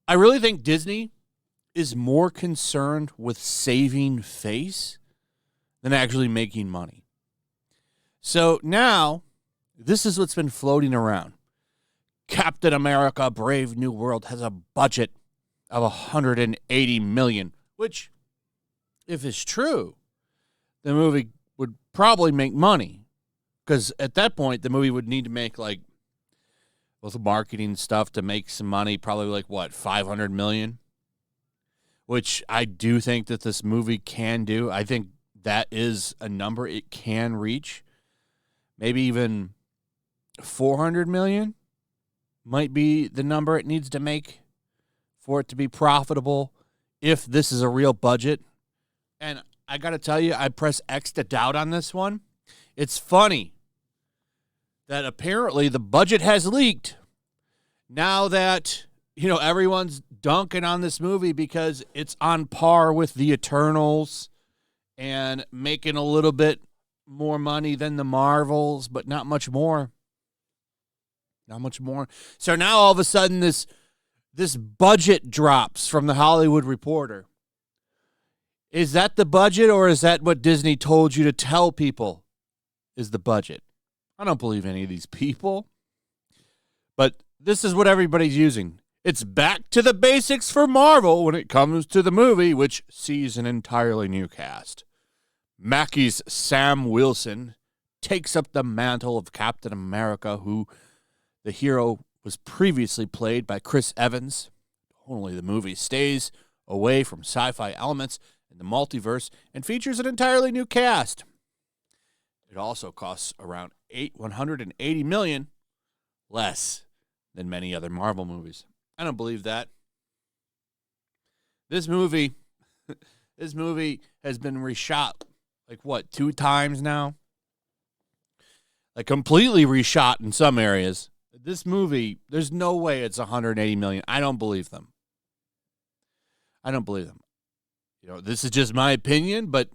I really think Disney is more concerned with saving face than actually making money. So now, this is what's been floating around. Captain America: Brave New World has a budget of $180 million, which, if it's true, the movie would probably make money. Because at that point, the movie would need to make, like, with marketing stuff to make some money, probably like, what, $500 million? Which I do think that this movie can do. I think that is a number it can reach. Maybe even $400 million might be the number it needs to make for it to be profitable if this is a real budget. And I got to tell you, I press X to doubt on this one. It's funny that apparently the budget has leaked now that, everyone's dunking on this movie because it's on par with the Eternals and making a little bit more money than the Marvels, but not much more. Not much more. So now all of a sudden this budget drops from the Hollywood Reporter. Is that the budget, or is that what Disney told you to tell people is the budget? I don't believe any of these people. But this is what everybody's using. It's back to the basics for Marvel when it comes to the movie, which sees an entirely new cast. Mackey's Sam Wilson takes up the mantle of Captain America, who the hero was previously played by Chris Evans. Only the movie stays away from sci-fi elements in the multiverse and features an entirely new cast. It also costs around $180 million less than many other Marvel movies. I don't believe that. This movie has been reshot, 2 times now? Completely reshot in some areas. This movie, there's no way it's $180 million. I don't believe them. This is just my opinion, but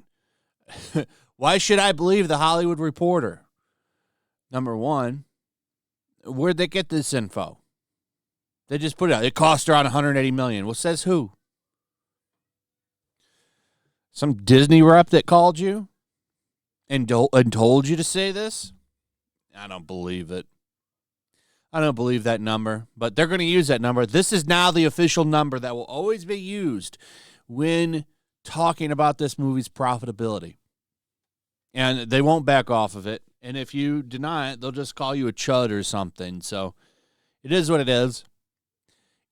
why should I believe the Hollywood Reporter? Number one, where'd they get this info? They just put it out. It cost around $180 million. Well, says who? Some Disney rep that called you and told you to say this? I don't believe it. I don't believe that number, but they're going to use that number. This is now the official number that will always be used when talking about this movie's profitability. And they won't back off of it. And if you deny it, they'll just call you a chud or something. So it is what it is.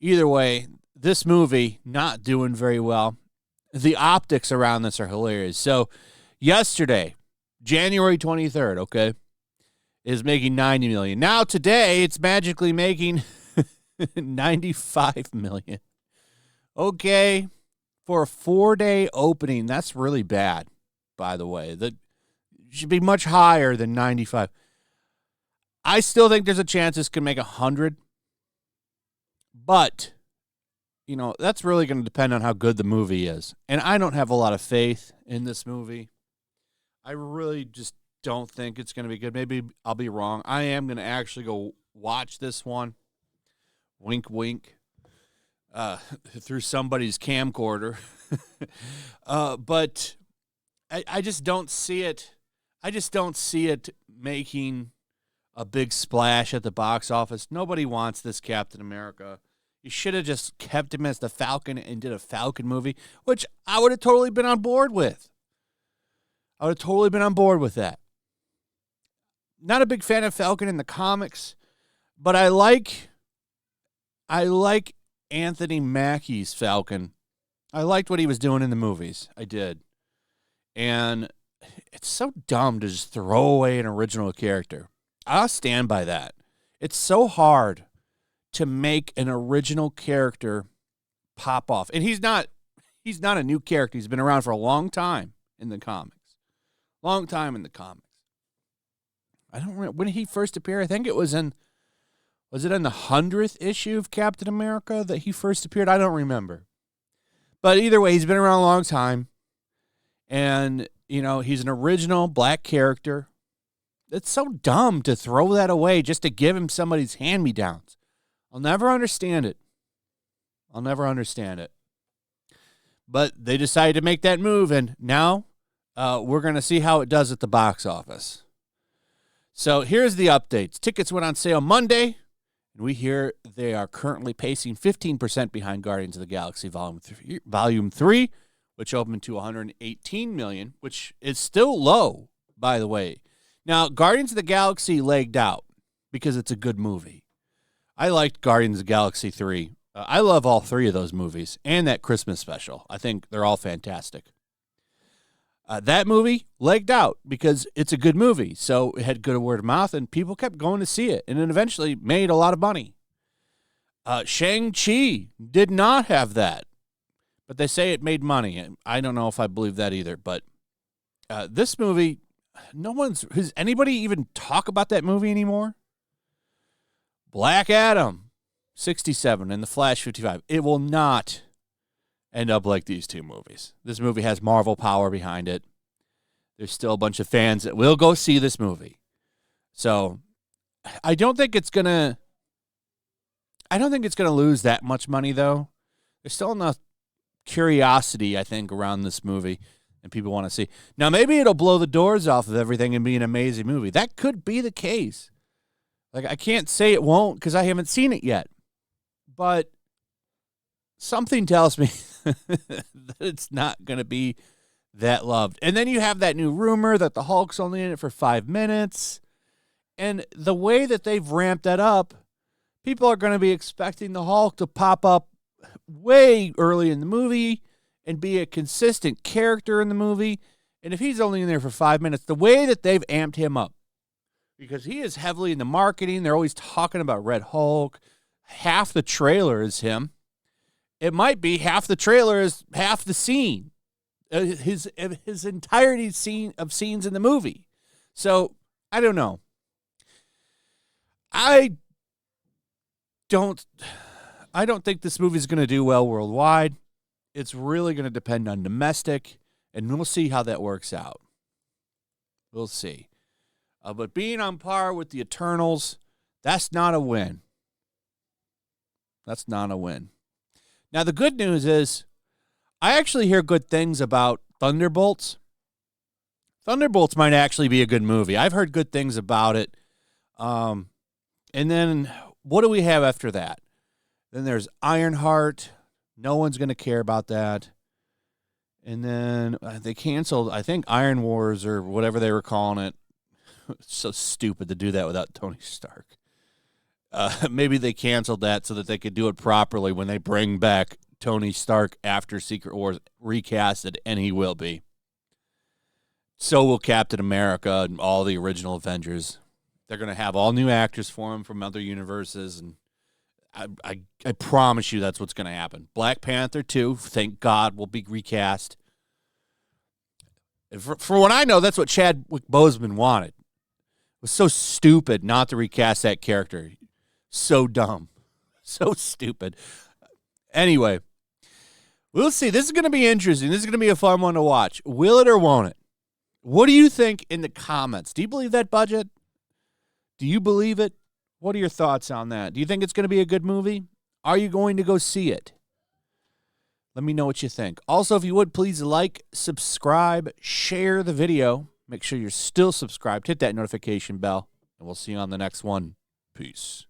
Either way, this movie not doing very well. The optics around this are hilarious. So yesterday, January 23rd, okay, is making $90 million. Now today, it's magically making $95 million. Okay, for a 4-day opening, that's really bad, by the way. That should be much higher than 95. I still think there's a chance this could make 100. But, that's really going to depend on how good the movie is. And I don't have a lot of faith in this movie. I really just don't think it's going to be good. Maybe I'll be wrong. I am going to actually go watch this one. Wink, wink. Through somebody's camcorder. But I just don't see it. I just don't see it making a big splash at the box office. Nobody wants this Captain America. You should have just kept him as the Falcon and did a Falcon movie, which I would have totally been on board with. I would have totally been on board with that. Not a big fan of Falcon in the comics, but I like Anthony Mackie's Falcon. I liked what he was doing in the movies. I did. And it's so dumb to just throw away an original character. I'll stand by that. It's so hard to make an original character pop off. And he's not a new character. He's been around for a long time in the comics. Long time in the comics. I don't remember when he first appeared. I think it was in the 100th issue of Captain America that he first appeared? I don't remember. But either way, he's been around a long time. And, He's an original black character. It's so dumb to throw that away just to give him somebody's hand-me-downs. I'll never understand it. But they decided to make that move, and now we're going to see how it does at the box office. So here's the updates. Tickets went on sale Monday, and we hear they are currently pacing 15% behind Guardians of the Galaxy Volume 3, which opened to $118 million, which is still low, by the way. Now, Guardians of the Galaxy legged out because it's a good movie. I liked Guardians of the Galaxy 3. I love all three of those movies and that Christmas special. I think they're all fantastic. That movie legged out because it's a good movie. So it had good word of mouth, and people kept going to see it, and it eventually made a lot of money. Shang-Chi did not have that, but they say it made money. I don't know if I believe that either, but this movie, does anybody even talk about that movie anymore? Black Adam, 67, and The Flash, 55. It will not end up like these two movies. This movie has Marvel power behind it. There's still a bunch of fans that will go see this movie. So I don't think it's gonna lose that much money, though. There's still enough curiosity, I think, around this movie and people want to see. Now, maybe it'll blow the doors off of everything and be an amazing movie. That could be the case. Like, I can't say it won't because I haven't seen it yet. But something tells me that it's not going to be that loved. And then you have that new rumor that the Hulk's only in it for 5 minutes. And the way that they've ramped that up, people are going to be expecting the Hulk to pop up way early in the movie and be a consistent character in the movie. And if he's only in there for 5 minutes, the way that they've amped him up, because he is heavily in the marketing, they're always talking about Red Hulk. Half the trailer is him. It might be half the trailer is half the scene. His entirety of scenes in the movie. So, I don't know. I don't think this movie is going to do well worldwide. It's really going to depend on domestic, and we'll see how that works out. We'll see. But being on par with the Eternals, that's not a win. That's not a win. Now, the good news is I actually hear good things about Thunderbolts. Thunderbolts might actually be a good movie. I've heard good things about it. And then what do we have after that? Then there's Ironheart. No one's going to care about that. And then they canceled, I think, Iron Wars or whatever they were calling it. It's so stupid to do that without Tony Stark. Maybe they canceled that so that they could do it properly when they bring back Tony Stark after Secret Wars recasted, and he will be. So will Captain America and all the original Avengers. They're going to have all new actors for him from other universes, and I promise you that's what's going to happen. Black Panther 2, thank God, will be recast. For what I know, that's what Chadwick Boseman wanted. It was so stupid not to recast that character. So dumb. So stupid. Anyway, we'll see. This is going to be interesting. This is going to be a fun one to watch. Will it or won't it? What do you think in the comments? Do you believe that budget? Do you believe it? What are your thoughts on that? Do you think it's going to be a good movie? Are you going to go see it? Let me know what you think. Also, if you would, please like, subscribe, share the video. Make sure you're still subscribed. Hit that notification bell, and we'll see you on the next one. Peace.